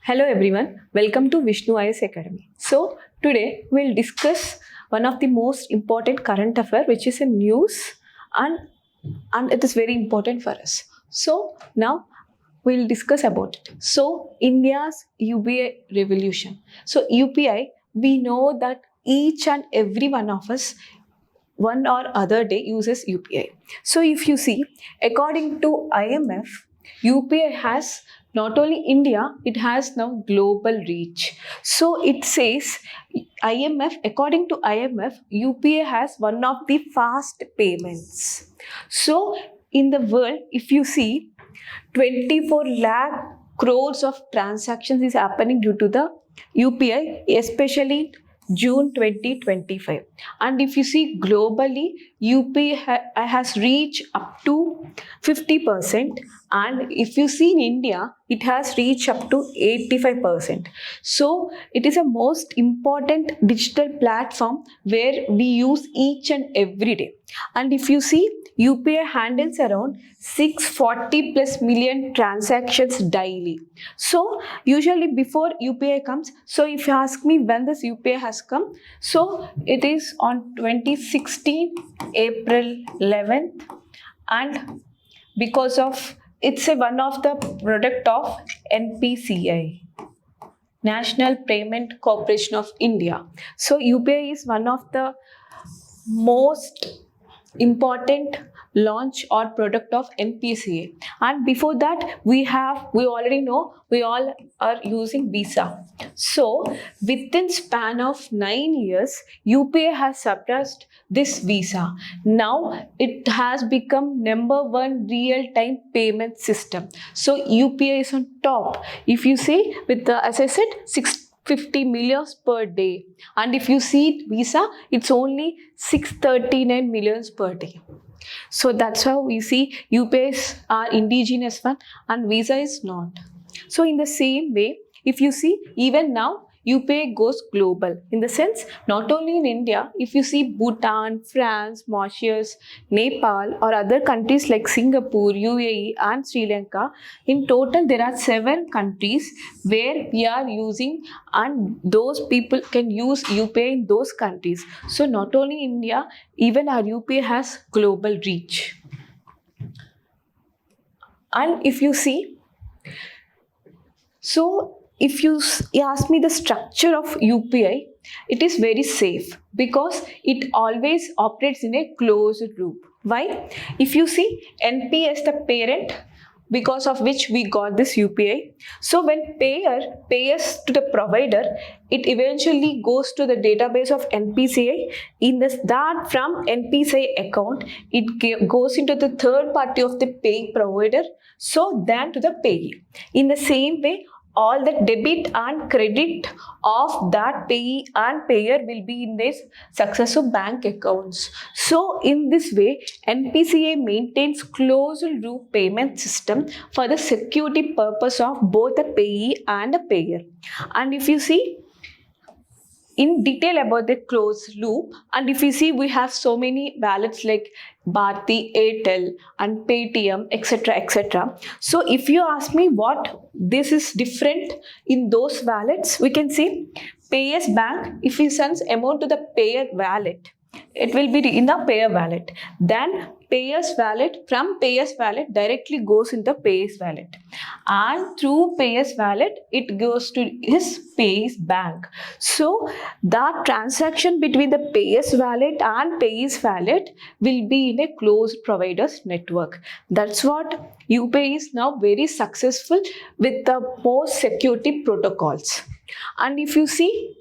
Hello everyone, welcome to Vishnu IS Academy. So today we'll discuss one of the most important current affair which is in news and it is very important for us. So now we'll discuss about it. So India's UPI revolution. So UPI, we know that each and every one of us one or other day uses UPI. So if you see, according to IMF, UPI has not only India, it has now global reach. So it says IMF, according to IMF, UPI has one of the fast payments. So in the world, if you see, 24 lakh crores of transactions is happening due to the UPI, especially June 2025. And if you see globally, UPI has reached up to 50%. And if you see in India, it has reached up to 85%. So it is a most important digital platform where we use each and every day. And if you see, UPI handles around 640 plus million transactions daily. So usually before UPI comes, so if you ask me when this UPI has come, so it is on 2016 April 11th, and because of it's one of the product of NPCI, National Payment Corporation of India. So UPI is one of the most important launch or product of NPCA. And before that, we already know we all are using Visa. So within span of 9 years, UPI has surpassed this Visa. Now it has become number one real-time payment system. So UPI is on top. If you see, with the, as I said, 650 millions per day, and if you see Visa, it's only 639 millions per day. So that's how we see UPIs are indigenous one and Visa is not. So in the same way, if you see, even now UPI goes global, in the sense not only in India, if you see Bhutan, France, Mauritius, Nepal or other countries like Singapore, UAE and Sri Lanka, in total there are 7 countries where we are using, and those people can use UPI in those countries. So not only India, even our UPI has global reach. And if you see, so if you ask me the structure of UPI, it is very safe because it always operates in a closed loop. Why? If you see, NP as the parent, because of which we got this UPI. So when payer pays to the provider, it eventually goes to the database of NPCI. In this, that from NPCI account, it goes into the third party of the pay provider, so then to the payee. In the same way, all the debit and credit of that payee and payer will be in this successive bank accounts. So in this way, NPCA maintains closed loop payment system for the security purpose of both the payee and the payer. And if you see in detail about the closed loop, and if you see, we have so many wallets like Bharti, Airtel and Paytm, etc, etc. So if you ask me what this is different in those wallets, we can see Payers Bank, if he sends amount to the payer wallet, it will be in the payer wallet. Then payer's wallet, from payer's wallet directly goes in the payer's wallet, and through payer's wallet it goes to his payer's bank. So that transaction between the payer's wallet and payer's wallet will be in a closed provider's network. That's what UPI is now very successful with the most security protocols. And if you see,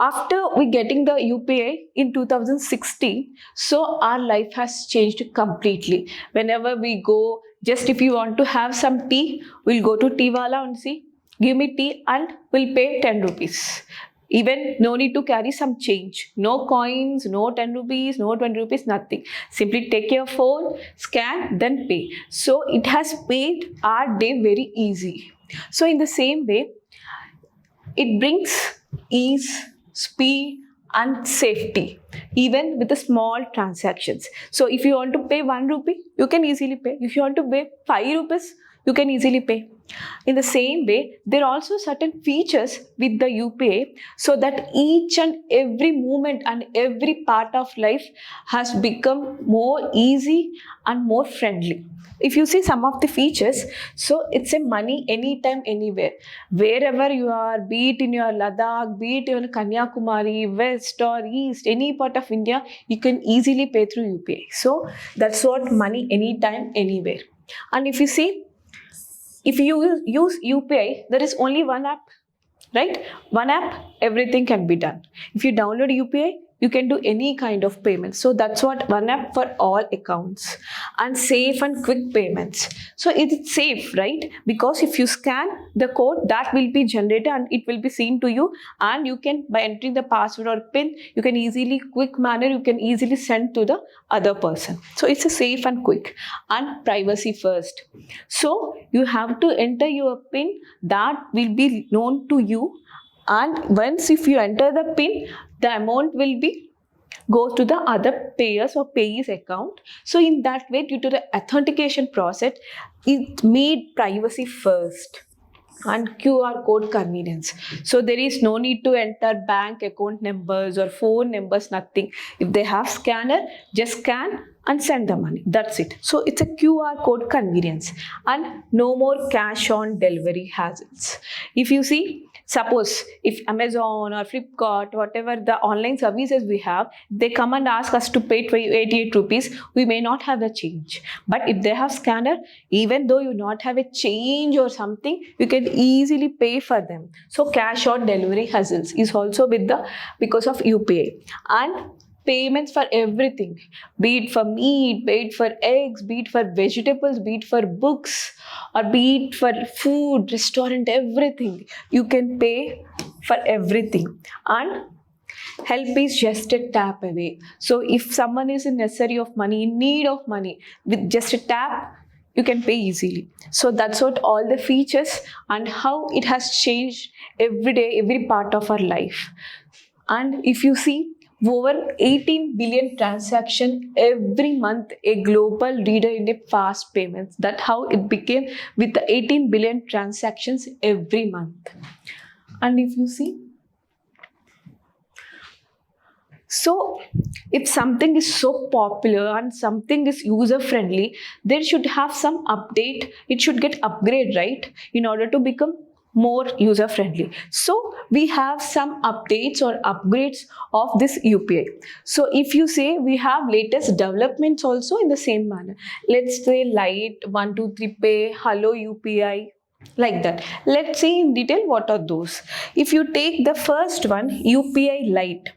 after we getting the UPI in 2016, so our life has changed completely. Whenever we go, just if you want to have some tea, we'll go to tea wala and see, give me tea and we'll pay 10 rupees. Even no need to carry some change. No coins, no 10 rupees, no 20 rupees, nothing. Simply take your phone, scan, then pay. So it has made our day very easy. So in the same way, it brings ease, speed and safety even with the small transactions. So if you want to pay 1 rupee, you can easily pay. If you want to pay 5 rupees, you can easily pay. In the same way, there are also certain features with the UPI so that each and every moment and every part of life has become more easy and more friendly. If you see some of the features, so it's a money anytime, anywhere. Wherever you are, be it in your Ladakh, be it in Kanyakumari, West or East, any part of India, you can easily pay through UPI. So that's what money anytime, anywhere. And if you see, if you use UPI, there is only one app, right? One app, everything can be done. If you download UPI, you can do any kind of payment. So that's what one app for all accounts, and safe and quick payments. So it's safe, right? Because if you scan the code, that will be generated and it will be seen to you, and you can, by entering the password or PIN, you can easily, quick manner, you can easily send to the other person. So it's a safe and quick, and privacy first. So you have to enter your PIN, that will be known to you, and once if you enter the PIN, the amount will be go to the other payers or payees account. So in that way, due to the authentication process, it made privacy first and QR code convenience. So there is no need to enter bank account numbers or phone numbers, nothing. If they have scanner, just scan and send the money. That's it. So it's a QR code convenience, and no more cash on delivery hassles. If you see, suppose if Amazon or Flipkart, whatever the online services we have, they come and ask us to pay 88 rupees, we may not have the change. But if they have scanner, even though you not have a change or something, you can easily pay for them. So cash on delivery hassles is also with the because of UPI. And payments for everything, be it for meat, be it for eggs, be it for vegetables, be it for books, or be it for food, restaurant, everything. You can pay for everything. And help is just a tap away. So if someone is in necessity of money, in need of money, with just a tap, you can pay easily. So that's what all the features and how it has changed every day, every part of our life. And if you see, over 18 billion transaction every month, a global leader in a fast payments. That's how it became with the 18 billion transactions every month. And if you see, so if something is so popular and something is user friendly, there should have some update. It should get upgrade, right? In order to become more user friendly. So we have some updates or upgrades of this UPI. So if you say, we have latest developments also in the same manner. Let's say Lite, 123 Pay, Hello UPI, like that. Let's see in detail what are those. If you take the first one, UPI Lite.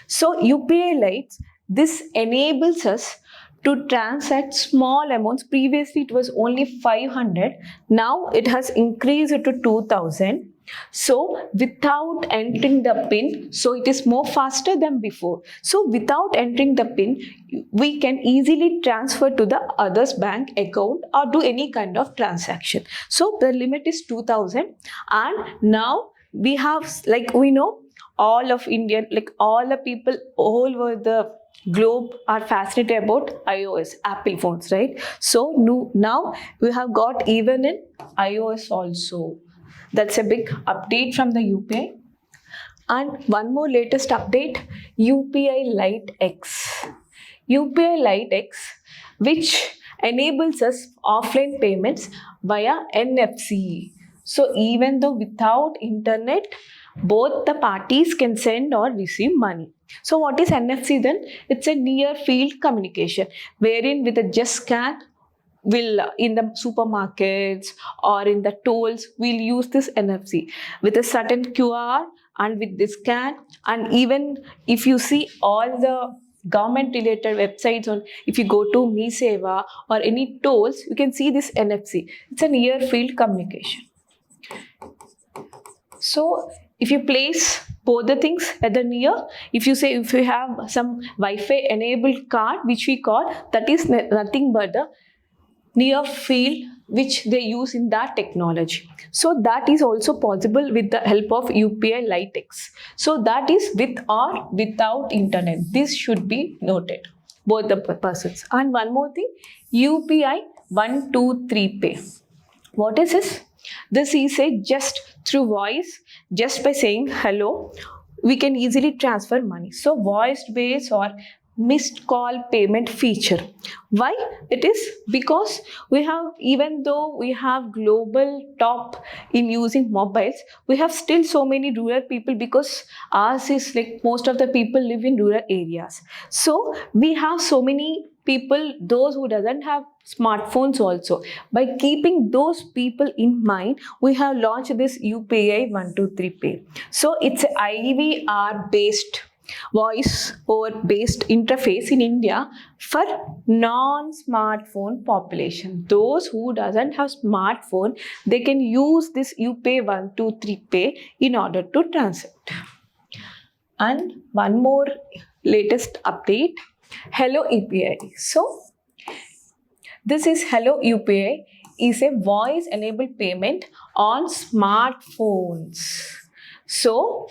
So UPI Lite, this enables us to transact small amounts. Previously it was only 500, now it has increased to 2000. So without entering the PIN, so it is more faster than before. So without entering the PIN, we can easily transfer to the other's bank account or do any kind of transaction. So the limit is 2000, and now we have, like we know, all of Indian, like all the people all over the globe are fascinated about iOS, Apple phones, right? So now we have got even in iOS also. That's a big update from the UPI. And one more latest update, UPI Lite X. UPI Lite X, which enables us offline payments via NFC. So even though without internet, both the parties can send or receive money. So what is NFC then? It's a near field communication, wherein with a just scan, will in the supermarkets or in the tolls, we'll use this NFC with a certain QR and with this scan. And even if you see all the government related websites on, if you go to Me Seva or any tolls, you can see this NFC. It's a near field communication. So if you place both the things at the near, if you say, if you have some Wi-Fi enabled card, which we call, that is nothing but the near field which they use in that technology. So that is also possible with the help of UPI Lite X. So that is with or without internet. This should be noted, both the persons. And one more thing, UPI 123 Pay. What is this? This is a just through voice, just by saying hello, we can easily transfer money. So voice based or missed call payment feature. Why it is? Because we have, even though we have global top in using mobiles, we have still so many rural people, because ours is like most of the people live in rural areas. So we have so many people, those who doesn't have smartphones also. By keeping those people in mind, we have launched this UPI 123 pay. So it's a IVR based, voice over based interface in India for non-smartphone population. Those who doesn't have smartphone, they can use this UPay 123 pay in order to transact. And one more latest update, Hello UPI. So this is Hello UPI is a voice enabled payment on smartphones. So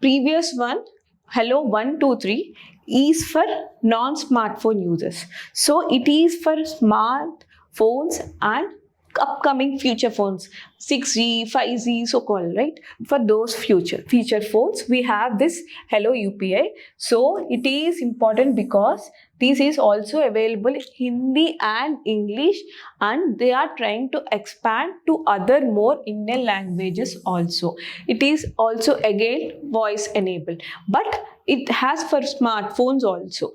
previous one, Hello 123, is for non-smartphone users. So it is for smartphones and upcoming future phones, 6G, 5G, so called, right? For those future phones, we have this Hello UPI. So it is important because this is also available in Hindi and English, and they are trying to expand to other more Indian languages also. It is also again voice enabled, but it has for smartphones also.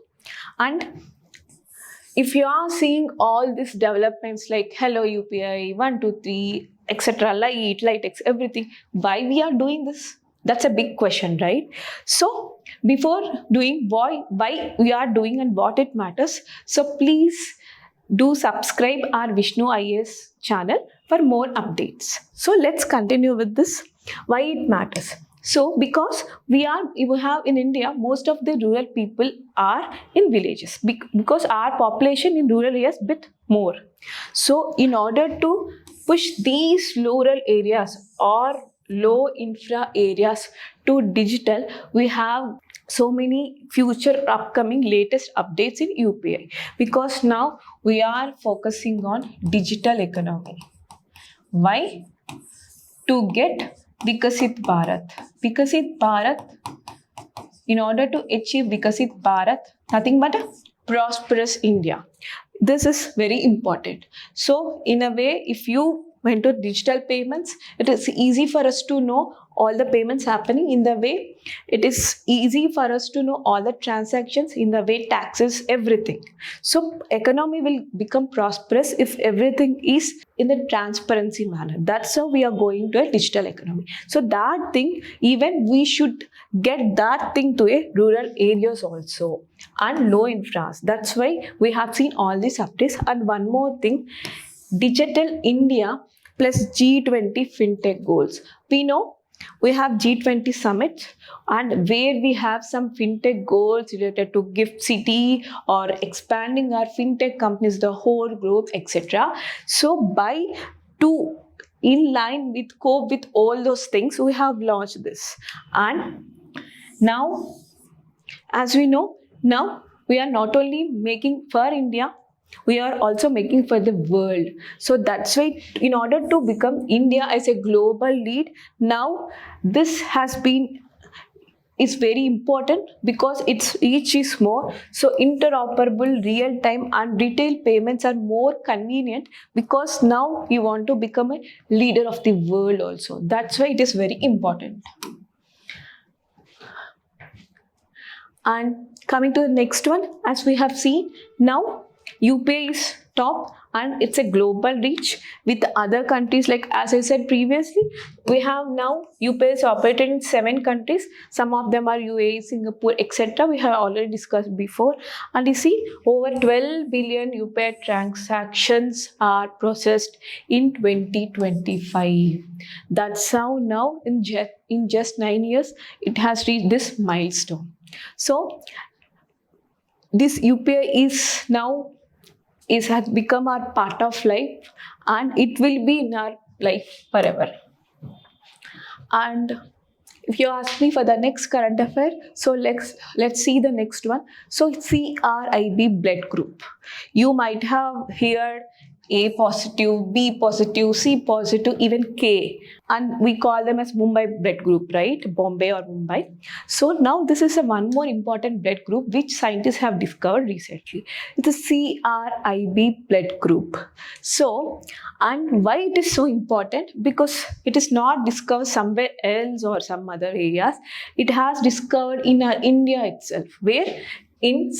And if you are seeing all these developments like Hello UPI, 123, etc., Litex, everything, why we are doing this? That's a big question, right? So before doing why we are doing and what it matters, so please do subscribe our Vishnu IAS channel for more updates. So let's continue with this, why it matters. So because we have in India, most of the rural people are in villages, because our population in rural areas bit more. So in order to push these rural areas or low infra areas to digital, we have so many future upcoming latest updates in UPI, because now we are focusing on digital economy. Why? To get Vikasit Bharat. Vikasit Bharat, in order to achieve Vikasit Bharat, nothing but a prosperous India. This is very important. So in a way, if you went to digital payments, it is easy for us to know all the payments happening. In the way, it is easy for us to know all the transactions, in the way taxes, everything. So economy will become prosperous if everything is in a transparency manner. That's how we are going to a digital economy. So that thing, even we should get that thing to a rural areas also, and low infras. That's why we have seen all these updates. And one more thing, Digital India plus G20 FinTech goals. We know we have G20 summit, and where we have some FinTech goals related to gift city or expanding our FinTech companies, the whole group, etc. So by to in line with cope with all those things, we have launched this. And now, as we know, now we are not only making for India, we are also making for the world. So that's why, in order to become India as a global lead, now this has been is very important, because it's each is more. So interoperable, real time and retail payments are more convenient, because now we want to become a leader of the world also. That's why it is very important. And coming to the next one, as we have seen, now UPI is top and it's a global reach with other countries. Like as I said previously, we have now UPI is operated in 7 countries. Some of them are UAE, Singapore, etc. We have already discussed before. And you see, over 12 billion UPI transactions are processed in 2025. That's how now in just 9 years, it has reached this milestone. So this UPI is now has become our part of life, and it will be in our life forever. And if you ask me for the next current affair, so let's see the next one. So CRIB blood group. You might have heard A positive, B positive, C positive, even K. And we call them as Mumbai blood group, right? Bombay or Mumbai. So now this is a one more important blood group which scientists have discovered recently. It's a CRIB blood group. So, and why it is so important? Because it is not discovered somewhere else or some other areas. It has discovered in India itself, where in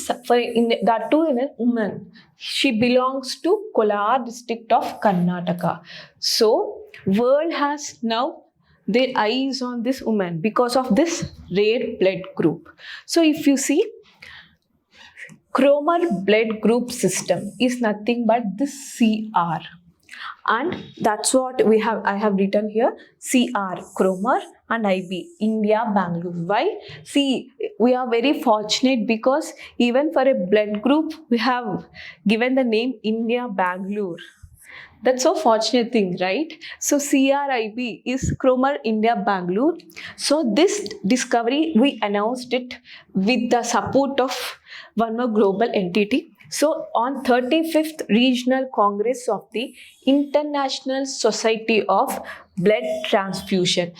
that too in a woman. She belongs to Kolar district of Karnataka. So world has now their eyes on this woman because of this rare blood group. So if you see, Cromer blood group system is nothing but this CR, and that's what I have written here, CR Cromer and IB India Bangalore. Why? See, we are very fortunate because even for a blood group we have given the name India Bangalore. That's so fortunate thing, right? So CRIB is Cromer India Bangalore. So this discovery, we announced it with the support of one more global entity. So on 35th Regional Congress of the International Society of Blood Transfusion,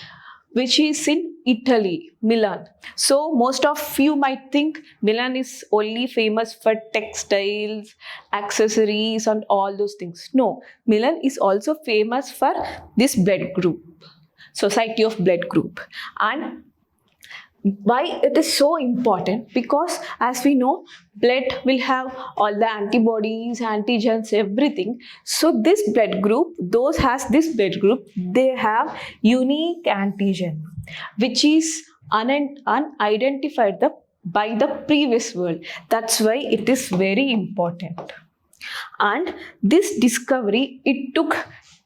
which is in Italy, Milan. So most of you might think Milan is only famous for textiles, accessories and all those things. No, Milan is also famous for this blood group, Society of Blood Group. And why it is so important? Because as we know, blood will have all the antibodies, antigens, everything. So this blood group, those has this blood group, they have unique antigen which is unidentified by the previous world. That's why it is very important. And this discovery, it took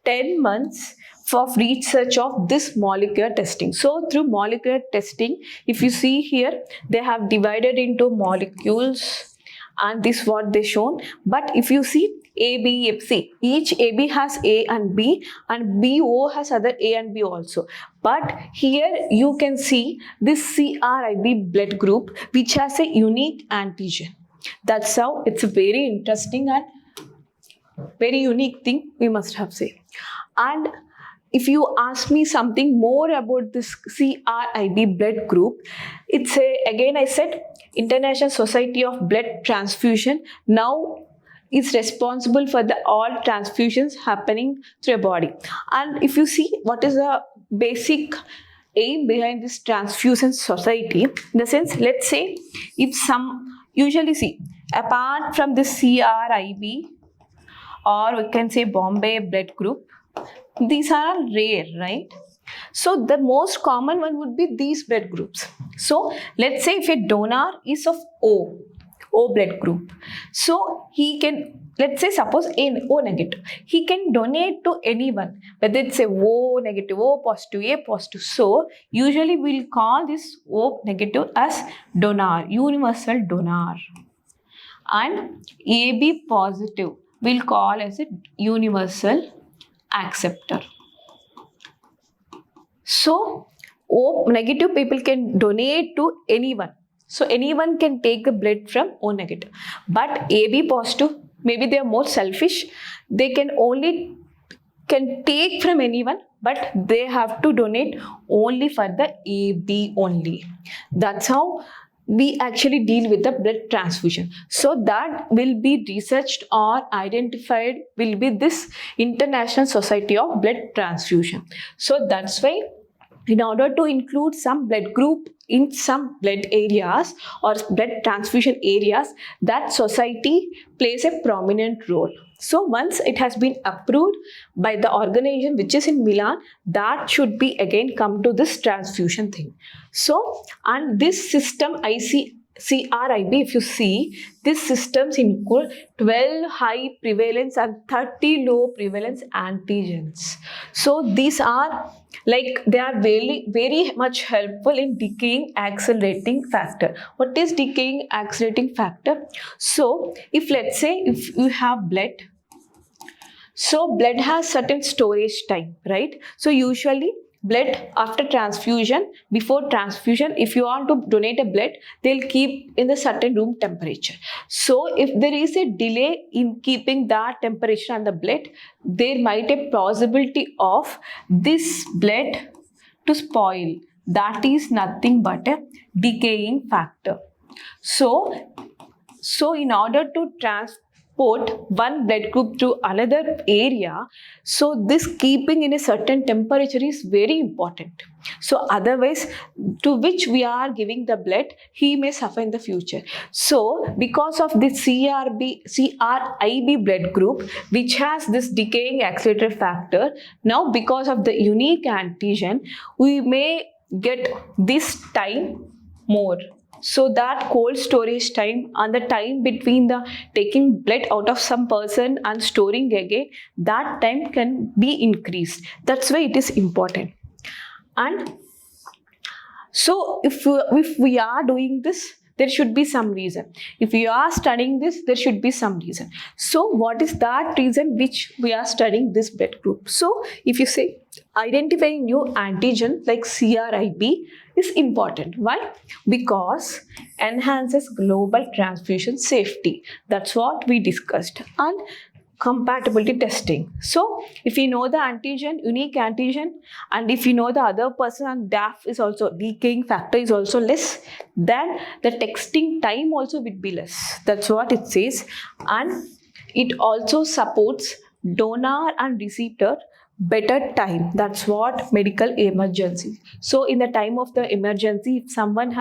10 months for research of this molecular testing. So through molecular testing, if you see here, they have divided into molecules, and this is what they shown. But if you see A, B, F, C, each AB has A and B, and BO has other A and B also. But here you can see this CRIB blood group which has a unique antigen. That's how it's a very interesting and very unique thing, we must have said. And if you ask me something more about this CRIB blood group, it's again I said, International Society of Blood Transfusion now is responsible for all transfusions happening through a body. And if you see what is the basic aim behind this transfusion society, in the sense, let's say if usually see, apart from this CRIB, or we can say Bombay blood group, these are rare, right? So the most common one would be these blood groups. So let's say if a donor is of O blood group, so he can, let's say suppose O negative, he can donate to anyone, whether it's a O negative, O positive, A positive. So usually we'll call this O negative as donor, universal donor, and AB positive we'll call as a universal acceptor. So O negative people can donate to anyone. So anyone can take the blood from O negative. But AB positive, maybe they are more selfish. They can take from anyone, but they have to donate only for the AB only. That's how we actually deal with the blood transfusion. So that will be researched or identified will be this International Society of Blood Transfusion. So that's why in order to include some blood group in some blood areas or blood transfusion areas, that society plays a prominent role. So once it has been approved by the organization which is in Milan, that should be again come to this transfusion thing. So, and this system CRIB, if you see, these systems include 12 high prevalence and 30 low prevalence antigens. So these are like, they are very, very much helpful in decaying accelerating factor. What is decaying accelerating factor? So if let's say if you have blood, so blood has certain storage time, right? So usually blood after transfusion, before transfusion, if you want to donate a blood, they'll keep in the certain room temperature. So if there is a delay in keeping that temperature and the blood, there might a possibility of this blood to spoil. That is nothing but a decaying factor. So in order to transport one blood group to another area, so this keeping in a certain temperature is very important. So otherwise, to which we are giving the blood, he may suffer in the future. So because of this CRIB blood group, which has this decaying accelerator factor, now because of the unique antigen, we may get this time more. So that cold storage time and the time between the taking blood out of some person and storing again, that time can be increased. That's why it is important. And so if we are doing this, there should be some reason. If we are studying this, there should be some reason. So what is that reason which we are studying this blood group? So if you say identifying new antigen like CRIB is important. Why? Because enhances global transfusion safety. That's what we discussed. And compatibility testing. So if you know the antigen, unique antigen, and if you know the other person and DAF is also, decaying factor is also less, then the texting time also will be less. That's what it says. And it also supports donor and receiver better time. That's what medical emergency. So in the time of the emergency, if someone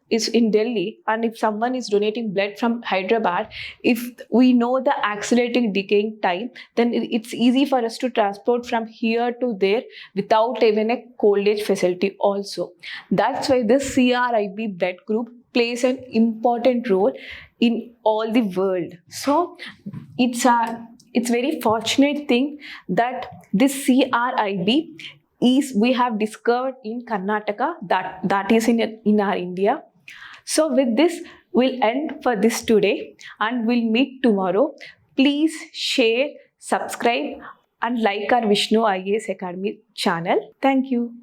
is in Delhi and if someone is donating blood from Hyderabad, if we know the accelerating decaying time, then it's easy for us to transport from here to there without even a cold age facility also. That's why this CRIB blood group plays an important role in all the world. So it's very fortunate thing that this CRIB we have discovered in Karnataka, that is in our India. So with this, we'll end for this today and we'll meet tomorrow. Please share, subscribe and like our Vishnu IAS Academy channel. Thank you.